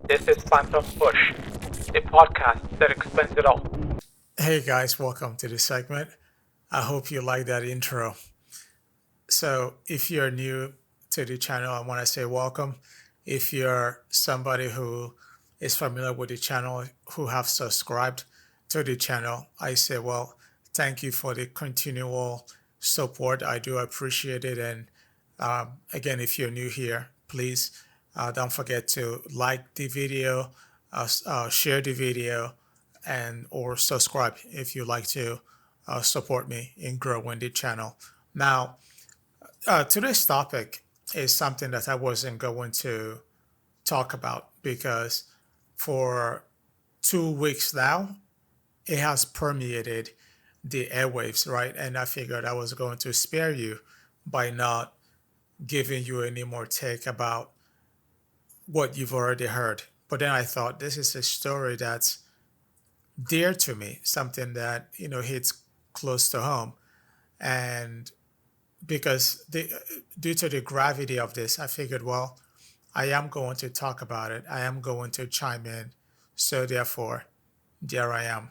This is Phantom Push, the podcast that explains it all. Hey guys, welcome to this segment. I hope you like that intro. So, if you're new to the channel, I want to say welcome. If you're somebody who is familiar with the channel, who have subscribed to the channel, I say, well, thank you for the continual support. I do appreciate it. And again, if you're new here, please don't forget to like the video, share the video, and or subscribe if you like to support me in growing the channel. Now, today's topic is something that I wasn't going to talk about because for 2 weeks now, it has permeated the airwaves, right? And I figured I was going to spare you by not giving you any more take about what you've already heard. But then I thought this is a story that's dear to me, something that, hits close to home. And because due to the gravity of this, I figured, well, I am going to talk about it. I am going to chime in. So therefore, there I am.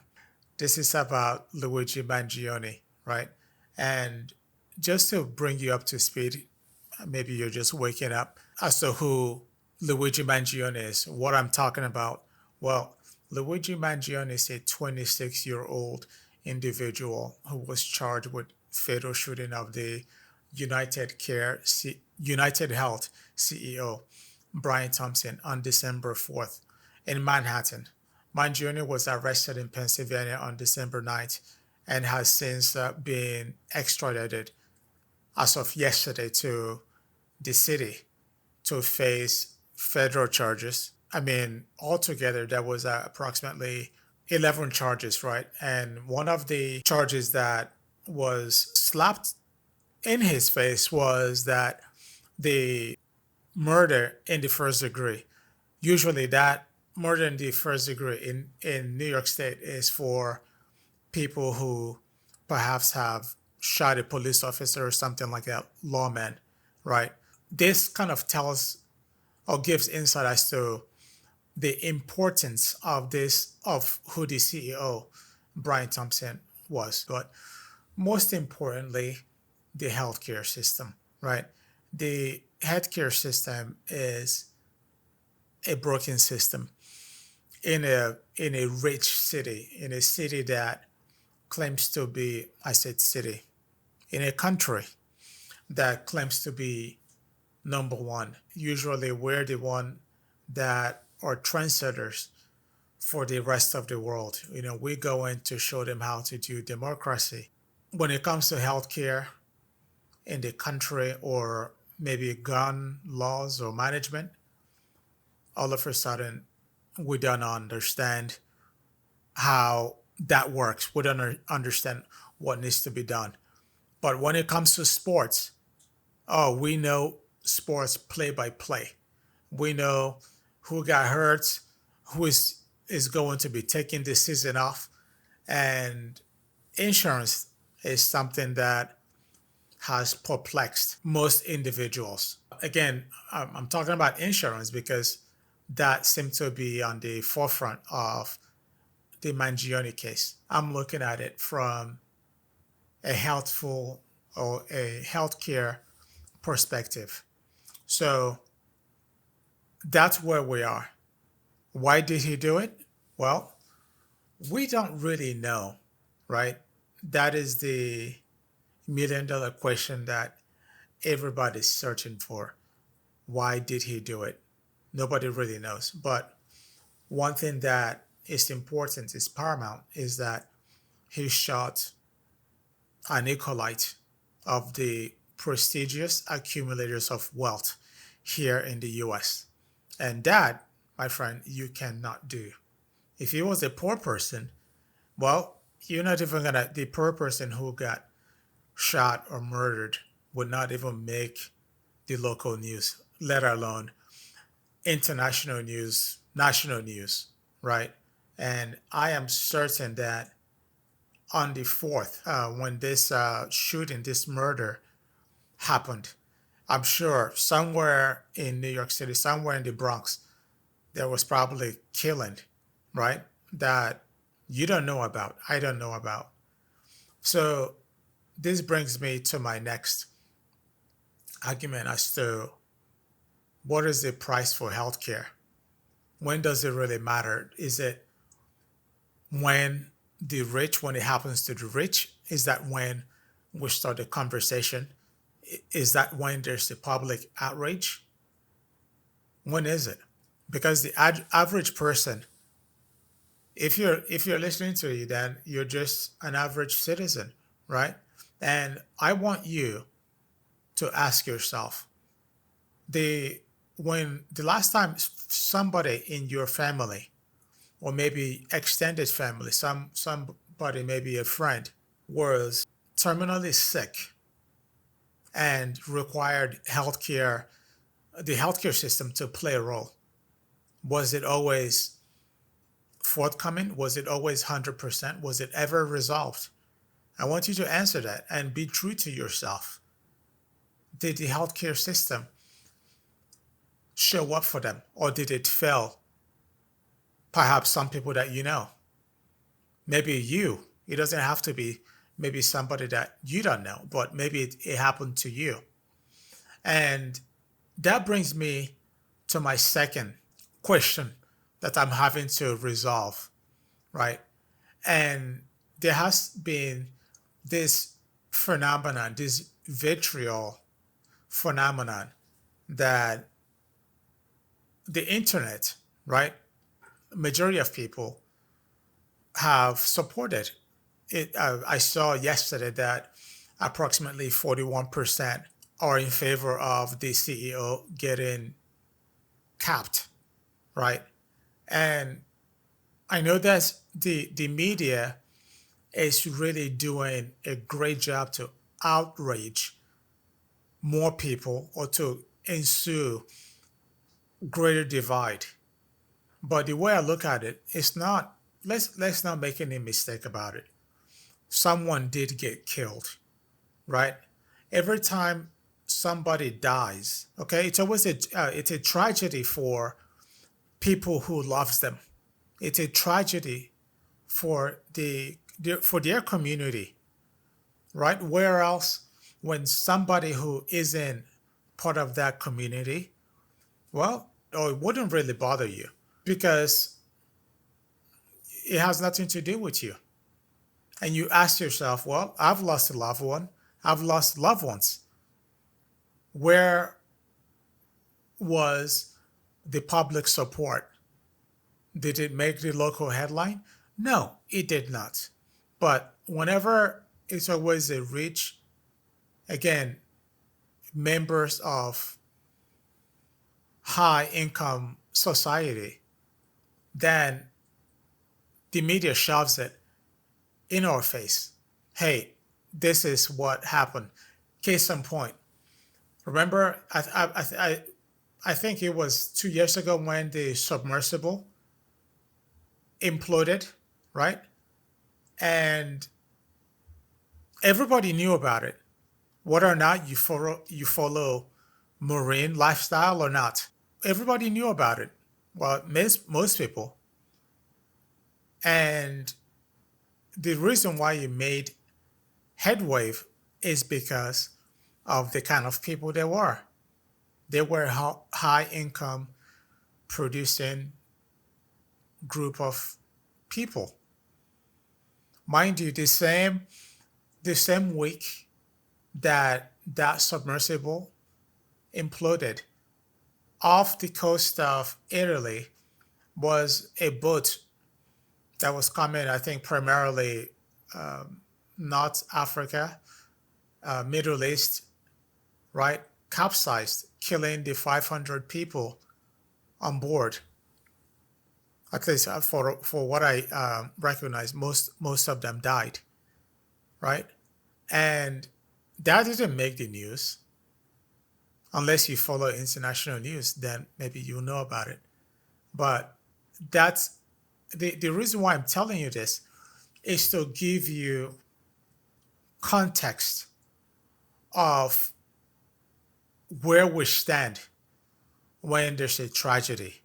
This is about Luigi Mangione, right? And just to bring you up to speed, maybe you're just waking up as to who Luigi Mangione is, what I'm talking about. Well, Luigi Mangione is a 26-year-old individual who was charged with fatal shooting of the United Health CEO Brian Thompson on December 4th in Manhattan. Mangione was arrested in Pennsylvania on December 9th and has since been extradited as of yesterday to the city to face federal charges. I mean, altogether, there was approximately 11 charges, right? And one of the charges that was slapped in his face was that the murder in the first degree. Usually, that murder in the first degree in New York State is for people who perhaps have shot a police officer or something like that, lawman, right? This kind of tells or gives insight as to the importance of this, of who the CEO, Brian Thompson, was. But most importantly, the healthcare system, right? The healthcare system is a broken system in a rich city, in a city that claims to be, I said city, in a country that claims to be number one. Usually we're the one that are trendsetters for the rest of the world. We go in to show them how to do democracy. When it comes to healthcare in the country or maybe gun laws or management, all of a sudden we don't understand how that works. We don't understand what needs to be done. But when it comes to sports, oh, we know sports play by play. We know who got hurt, who is going to be taking this season off, and insurance is something that has perplexed most individuals. Again, I'm talking about insurance because that seemed to be on the forefront of the Mangione case. I'm looking at it from a healthful or a healthcare perspective. So that's where we are. Why did he do it? Well, we don't really know, right? That is the $1 million question that everybody's searching for. Why did he do it? Nobody really knows. But one thing that is important, is paramount, is that he shot an acolyte of the prestigious accumulators of wealth here in the US. And that, my friend, you cannot do. If he was a poor person, well, you're not even gonna, the poor person who got shot or murdered would not even make the local news, let alone international news, national news, right? And I am certain that on the 4th, when this shooting, this murder happened, I'm sure somewhere in New York City, somewhere in the Bronx, there was probably killing, right? That you don't know about, I don't know about. So this brings me to my next argument as to what is the price for healthcare? When does it really matter? Is it when when it happens to the rich? Is that when we start the conversation? Is that when there's the public outrage? When is it? Because the average person, if you're listening to you, then you're just an average citizen, right? And I want you to ask yourself, the when the last time somebody in your family, or maybe extended family, somebody, maybe a friend, was terminally sick and required healthcare, the healthcare system to play a role, was it always forthcoming? Was it always 100%? Was it ever resolved? I want you to answer that and be true to yourself. Did the healthcare system show up for them, or did it fail? Perhaps some people that you know, maybe you, it doesn't have to be maybe somebody that you don't know, but maybe it happened to you. And that brings me to my second question that I'm having to resolve, right? And there has been this phenomenon, this vitriol phenomenon, that the internet, right? Majority of people have supported it. I saw yesterday that approximately 41% are in favor of the CEO getting capped, right? And I know that the media is really doing a great job to outrage more people, or to ensue greater divide. But the way I look at it, it's not, let's not make any mistake about it. Someone did get killed, right? Every time somebody dies, okay, it's always it's a tragedy for people who loves them. It's a tragedy for for their community, right? Where else, when somebody who isn't part of that community, well, oh, it wouldn't really bother you, because it has nothing to do with you. And you ask yourself, well, I've lost a loved one. I've lost loved ones. Where was the public support? Did it make the local headline? No, it did not. But whenever it's always a rich, again, members of high income society, then the media shoves it in our face. Hey, this is what happened. Case in point. Remember, I think it was 2 years ago when the submersible imploded, right? And everybody knew about it, whether or not you follow marine lifestyle or not. Everybody knew about it. Well, most people. And the reason why you made headway is because of the kind of people they were. They were high income producing group of people. Mind you, the same week that that submersible imploded, off the coast of Italy was a boat that was coming, I think, primarily North Africa, Middle East, right? Capsized, killing the 500 people on board. At least for what I recognize, most of them died, right? And that didn't make the news. Unless you follow international news, then maybe you know about it. But that's the reason why I'm telling you this, is to give you context of where we stand when there's a tragedy,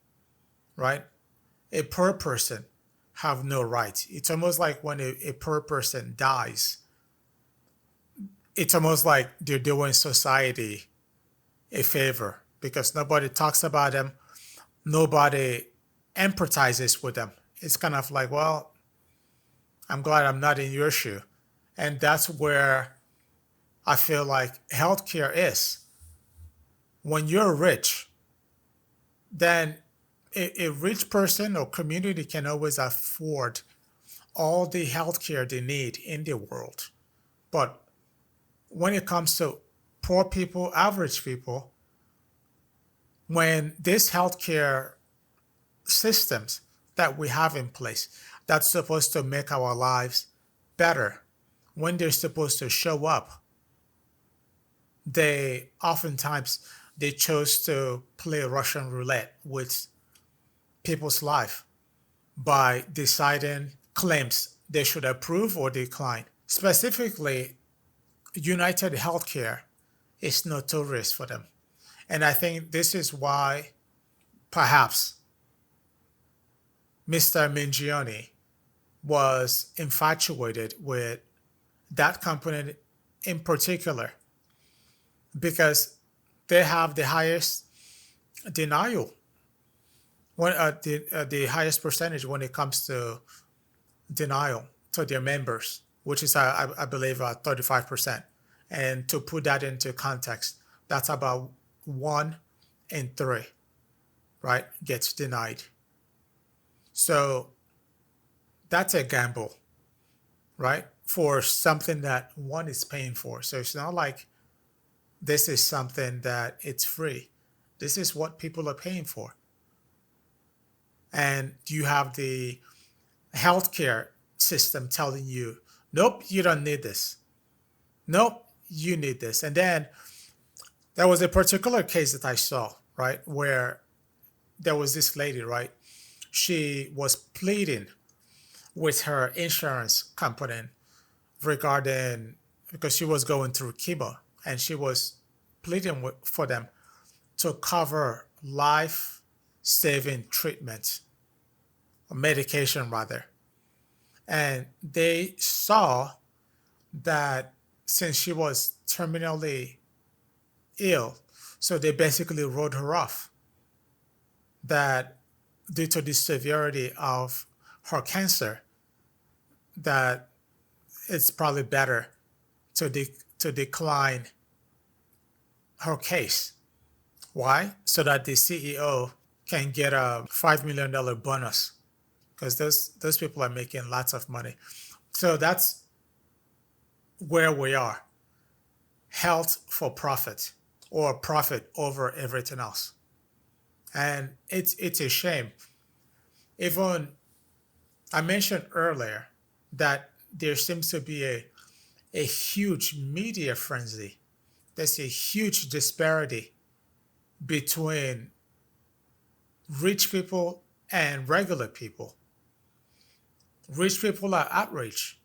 right? A poor person have no rights. It's almost like when a poor person dies, it's almost like they're doing society a favor because nobody talks about them, nobody empathizes with them. It's kind of like, well, I'm glad I'm not in your shoe. And that's where I feel like healthcare is. When you're rich, then a rich person or community can always afford all the healthcare they need in the world. But when it comes to poor people, average people, when these healthcare systems that we have in place that's supposed to make our lives better, when they're supposed to show up, they oftentimes they chose to play Russian roulette with people's life by deciding claims they should approve or decline. Specifically, United Healthcare is notorious for them. And I think this is why perhaps Mr. Mangione was infatuated with that company in particular because they have the highest denial when the highest percentage when it comes to denial to their members, which is I believe 35%. And to put that into context, that's about 1 in 3, right, gets denied. So that's a gamble, right, for something that one is paying for. So it's not like this is something that it's free. This is what people are paying for. And you have the healthcare system telling you, nope, you don't need this. Nope, you need this. And then there was a particular case that I saw, right, where there was this lady, right? She was pleading with her insurance company regarding because she was going through chemo and she was pleading for them to cover life saving treatment, or medication rather. And they saw that since she was terminally ill, so they basically wrote her off. That due to the severity of her cancer, that it's probably better to decline her case. Why? So that the CEO can get a $5 million bonus because those people are making lots of money. So that's where we are. Health for profit or profit over everything else. And it's a shame. Even I mentioned earlier that there seems to be a huge media frenzy. There's a huge disparity between rich people and regular people. Rich people are outraged.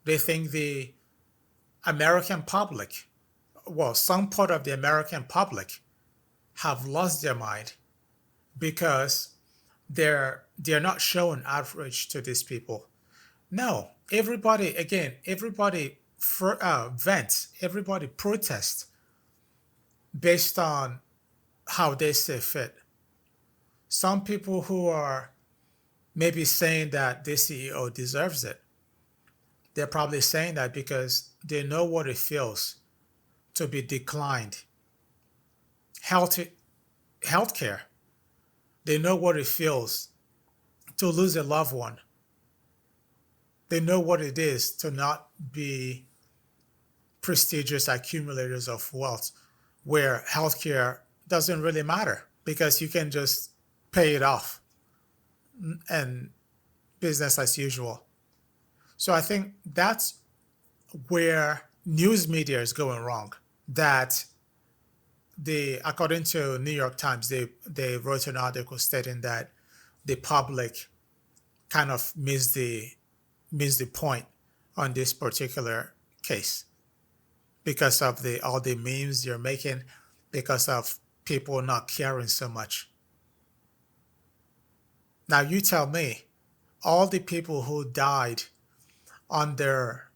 They think the American public, well, some part of the American public have lost their mind because they're not showing outrage to these people. No, everybody again, everybody vents, everybody protests based on how they see fit. Some people who are maybe saying that this CEO deserves it, they're probably saying that because they know what it feels to be declined health healthcare. They know what it feels to lose a loved one. They know what it is to not be prestigious accumulators of wealth, where healthcare doesn't really matter because you can just pay it off and business as usual. So I think that's where news media is going wrong. That according to New York Times, they wrote an article stating that the public kind of missed the point on this particular case because of the all the memes you're making, because of people not caring so much. Now you tell me, all the people who died under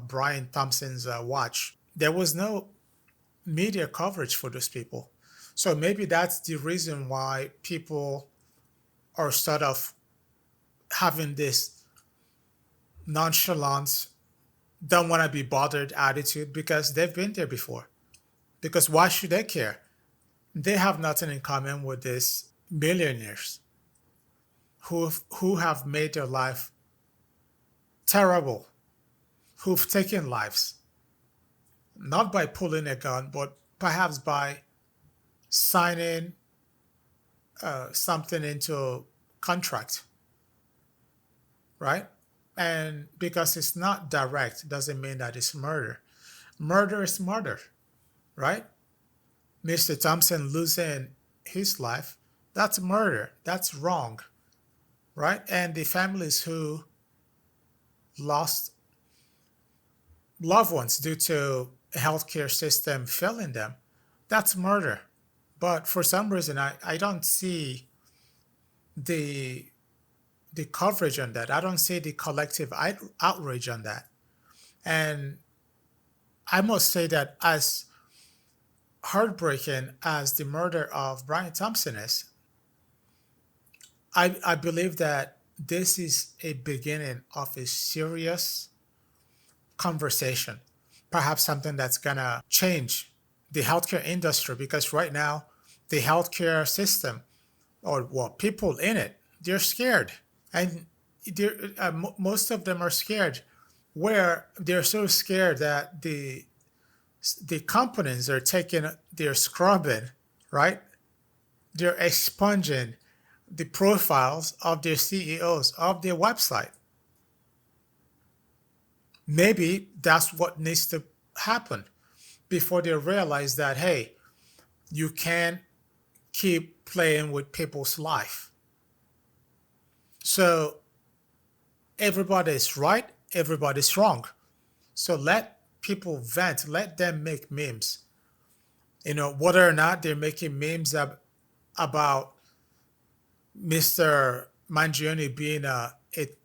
Brian Thompson's watch, there was no media coverage for those people. So maybe that's the reason why people are sort of having this nonchalant, don't want to be bothered attitude because they've been there before. Because why should they care? They have nothing in common with these millionaires who have made their life terrible, who've taken lives, not by pulling a gun, but perhaps by signing something into contract, right? And because it's not direct doesn't mean that it's murder. Murder is murder, right? Mr. Thompson losing his life, that's murder. That's wrong, right? And the families who lost loved ones due to a healthcare system failing them, that's murder. But for some reason, I don't see the the coverage on that. I don't see the collective outrage on that. And I must say that as heartbreaking as the murder of Brian Thompson is, I believe that this is a beginning of a serious conversation, perhaps something that's gonna change the healthcare industry because right now the healthcare system or well people in it they're scared and most of them are scared where they're so scared that the companies are taking they're scrubbing right they're expunging the profiles of their CEOs of their website. Maybe that's what needs to happen before they realize that hey you can't keep playing with people's life. So everybody's right, everybody's wrong. So let people vent, let them make memes. Whether or not they're making memes about Mr. Mangione being a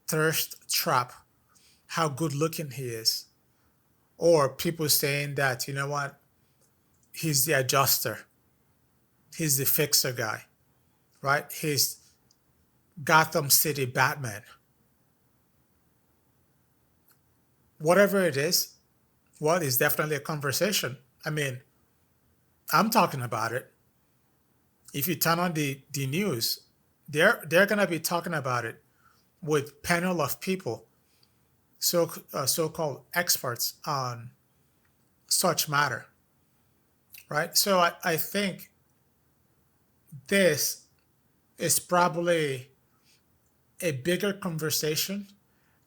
thirst trap, how good looking he is. Or people saying that, you know what, he's the adjuster, he's the fixer guy, right? He's Gotham City Batman. Whatever it is, well, it's definitely a conversation. I mean, I'm talking about it. If you turn on the news, they're gonna be talking about it with panel of people, so-called experts on such matter, right? So I think this is probably a bigger conversation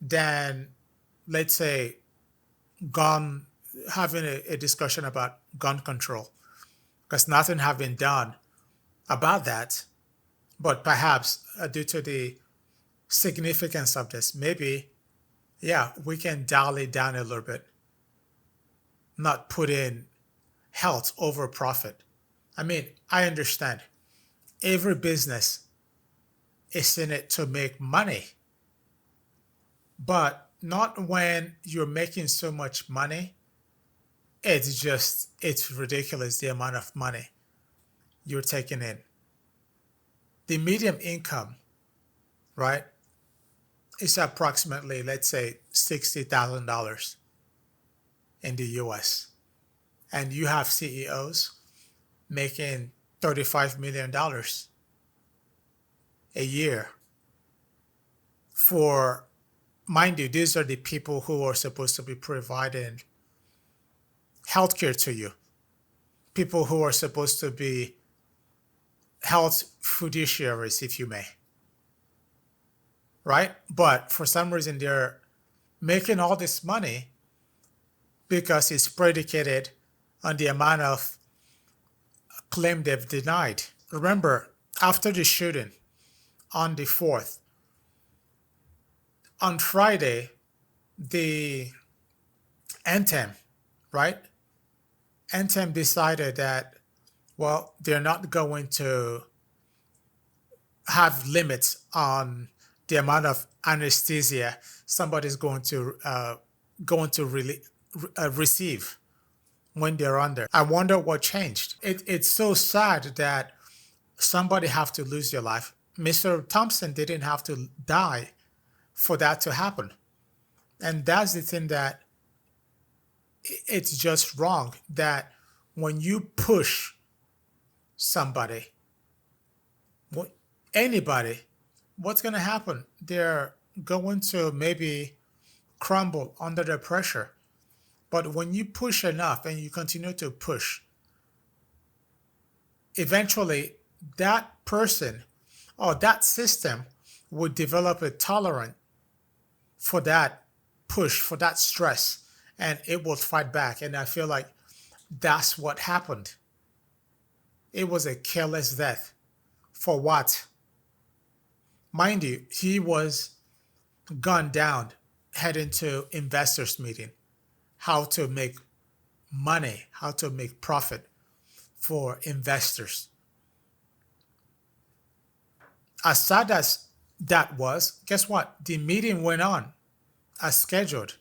than, let's say, gun having a discussion about gun control, because nothing have been done about that. But perhaps due to the significance of this, maybe, yeah, we can dial it down a little bit, not put in health over profit. I mean, I understand every business is in it to make money, but not when you're making so much money. It's ridiculous the amount of money you're taking in. The medium income, right, is approximately, let's say, $60,000 in the US. And you have CEOs making $35 million a year for, mind you, these are the people who are supposed to be providing healthcare to you, people who are supposed to be health fiduciaries, if you may, right? But for some reason, they're making all this money because it's predicated on the amount of claim they've denied. Remember, after the shooting on the 4th, on Friday, the Anthem, right? Anthem decided that, well, they're not going to have limits on the amount of anesthesia somebody's going to really receive when they're under. I wonder what changed. It's so sad that somebody have to lose their life. Mr. Thompson didn't have to die for that to happen. And that's the thing that it's just wrong that when you push somebody, anybody, what's going to happen? They're going to maybe crumble under the pressure. But when you push enough and you continue to push, eventually that person or that system would develop a tolerance for that push, for that stress, and it will fight back. And I feel like that's what happened. It was a careless death. For what? Mind you, he was gunned down heading to investors meeting, how to make money, how to make profit for investors. As sad as that was, guess what? The meeting went on as scheduled.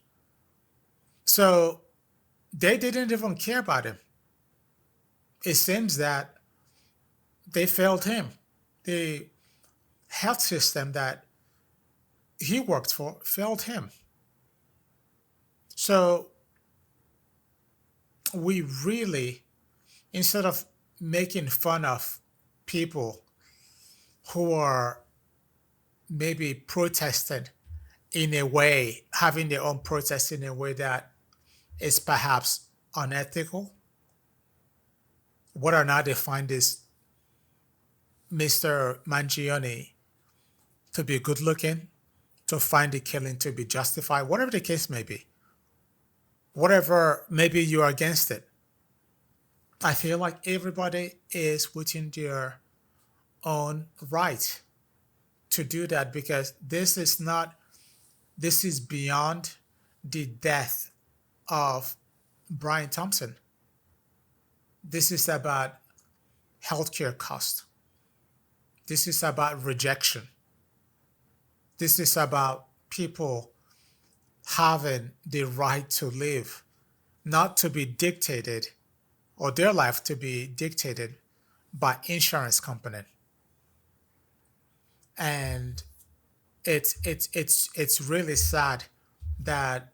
So they didn't even care about him. It seems that they failed him. The health system that he worked for failed him. So we really, instead of making fun of people who are maybe protested in a way, having their own protest in a way that is perhaps unethical, whether or not they find this Mr. Mangione to be good looking, to find the killing to be justified, whatever the case may be, whatever, maybe you're against it. I feel like everybody is within their own right to do that because this is beyond the death of Brian Thompson. This is about healthcare cost. This is about rejection. This is about people having the right to live, not to be dictated, or their life to be dictated by insurance company. And it's really sad that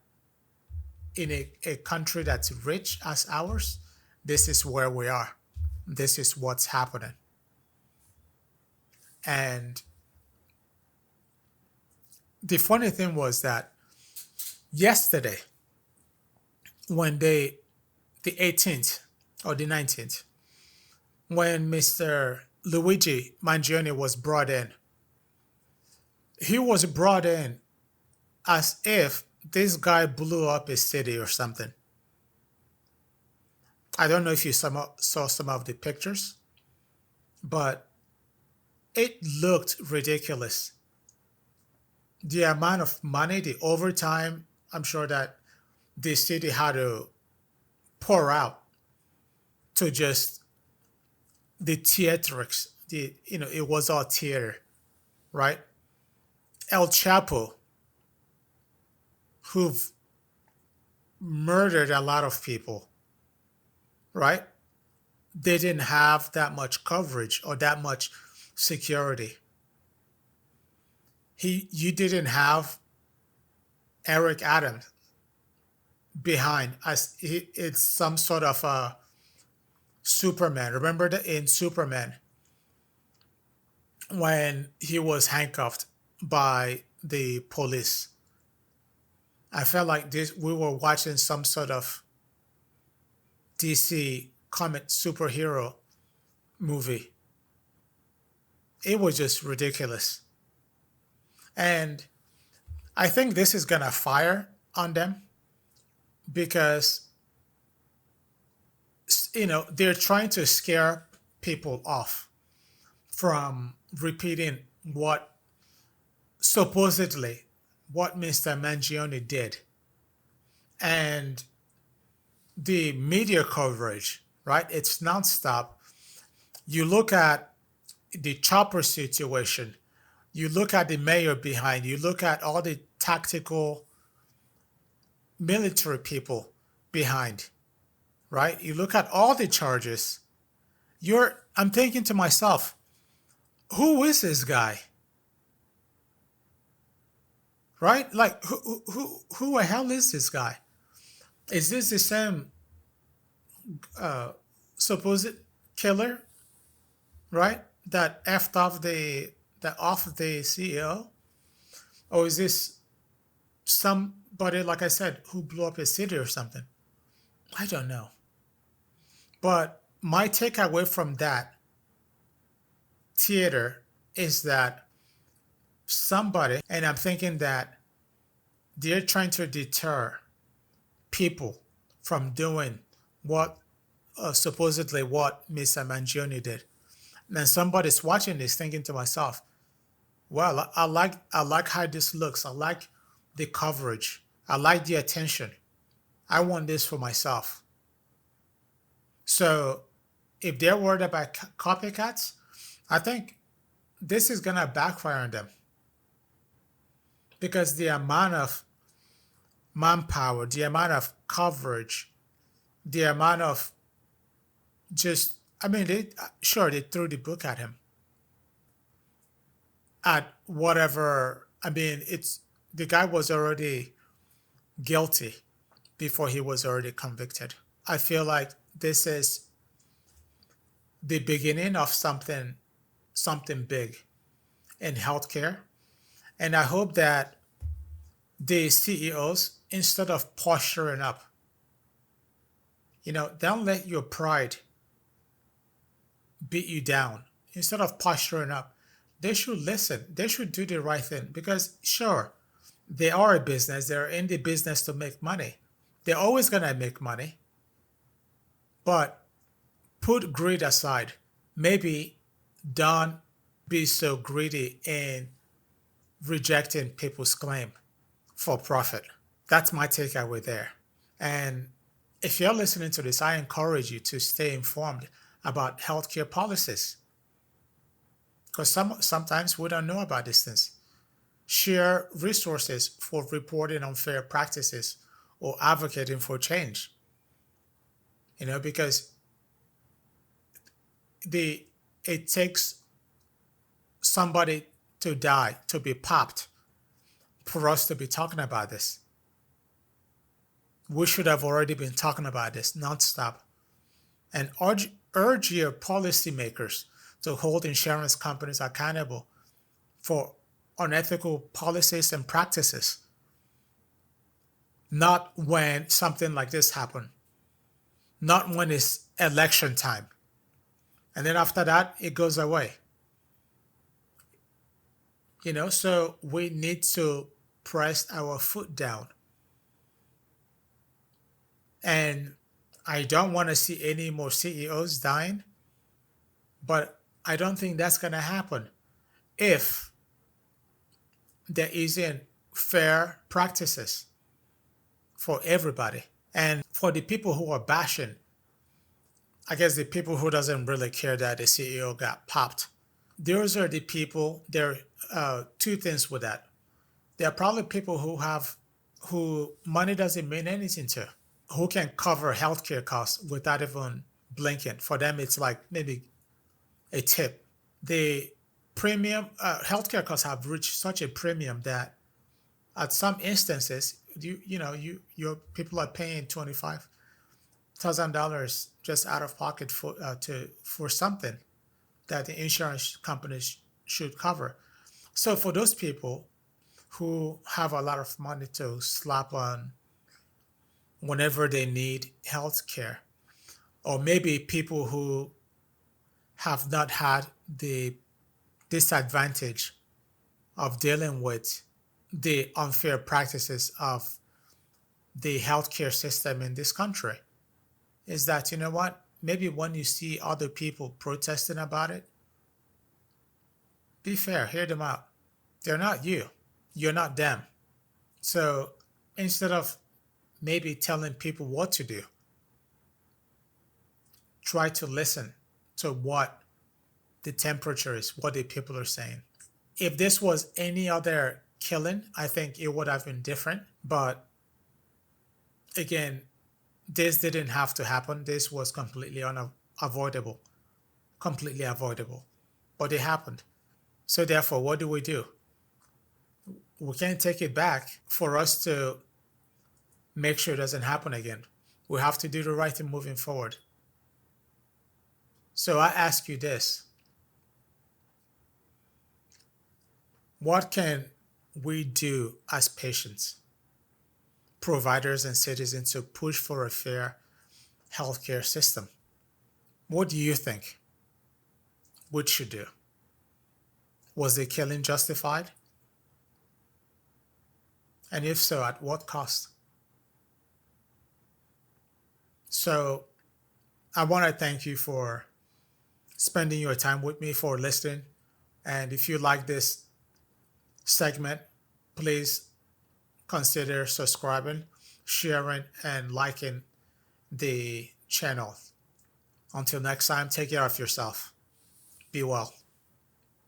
in a country that's rich as ours, this is where we are. This is what's happening. And the funny thing was that yesterday, when the 18th or the 19th, when Mr. Luigi Mangione was brought in, he was brought in as if this guy blew up a city or something. I don't know if you saw some of the pictures, but it looked ridiculous. The amount of money, the overtime, I'm sure that the city had to pour out to just the theatrics. It was all theater, right? El Chapo, who've murdered a lot of people, right? They didn't have that much coverage or that much security. You didn't have Eric Adams behind as it's some sort of a Superman. Remember in Superman when he was handcuffed by the police? I felt like we were watching some sort of DC comic superhero movie. It was just ridiculous. And I think this is going to fire on them because, they're trying to scare people off from repeating supposedly what Mr. Mangione did. And the media coverage, right? It's nonstop. You look at the chopper situation, you look at the mayor behind, you look at all the tactical military people behind, right? You look at all the charges. I'm thinking to myself, who is this guy? Right? Like who the hell is this guy? Is this the same supposed killer, right? That effed off the CEO? Or is this somebody, like I said, who blew up a city or something? I don't know. But my takeaway from that theater is that somebody, and I'm thinking that they're trying to deter people from doing what supposedly what Mr. Mangione did. And somebody's watching this thinking to myself, well, I like how this looks. I like the coverage. I like the attention. I want this for myself. So if they're worried about copycats, I think this is gonna backfire on them because the amount of manpower, the amount of coverage, the amount of just, I mean, they threw the book at him at whatever. I mean, it's the guy was already guilty before he was already convicted. I feel like this is the beginning of something big in healthcare. And I hope that the CEOs, instead of posturing up, don't let your pride beat you down. Instead of posturing up, they should listen. They should do the right thing because, sure, they are a business. They're in the business to make money. They're always going to make money. But put greed aside. Maybe don't be so greedy in rejecting people's claim for profit. That's my takeaway there. And if you're listening to this, I encourage you to stay informed about healthcare policies because sometimes we don't know about these things. Share resources for reporting unfair practices or advocating for change. Because it takes somebody to die, to be popped, for us to be talking about this. We should have already been talking about this nonstop and urge your policymakers to hold insurance companies accountable for unethical policies and practices. Not when something like this happens, not when it's election time. And then after that, it goes away. So we need to press our foot down. And I don't want to see any more CEOs dying, but I don't think that's going to happen if there isn't fair practices for everybody. And for the people who are bashing, I guess the people who doesn't really care that the CEO got popped, those are the people. There are two things with that. There are probably people who money doesn't mean anything to, who can cover healthcare costs without even blinking. For them, it's like maybe a tip. The premium healthcare costs have reached such a premium that at some instances, your people are paying $25,000 just out of pocket for something that the insurance companies should cover. So for those people who have a lot of money to slap on whenever they need health care, or maybe people who have not had the disadvantage of dealing with the unfair practices of the healthcare system in this country, is that, what? Maybe when you see other people protesting about it, be fair, hear them out. They're not you. You're not them. So instead of maybe telling people what to do, try to listen to what the temperature is, what the people are saying. If this was any other killing, I think it would have been different. But again, this didn't have to happen. This was completely unavoidable, completely avoidable. But it happened. So therefore, what do? We can't take it back. For us to make sure it doesn't happen again, we have to do the right thing moving forward. So I ask you this: what can we do as patients, providers, and citizens to push for a fair healthcare system? What do you think we should do? Was the killing justified? And if so, at what cost? So I want to thank you for spending your time with me, for listening. And if you like this segment, please consider subscribing, sharing, and liking the channel. Until next time, take care of yourself. Be well.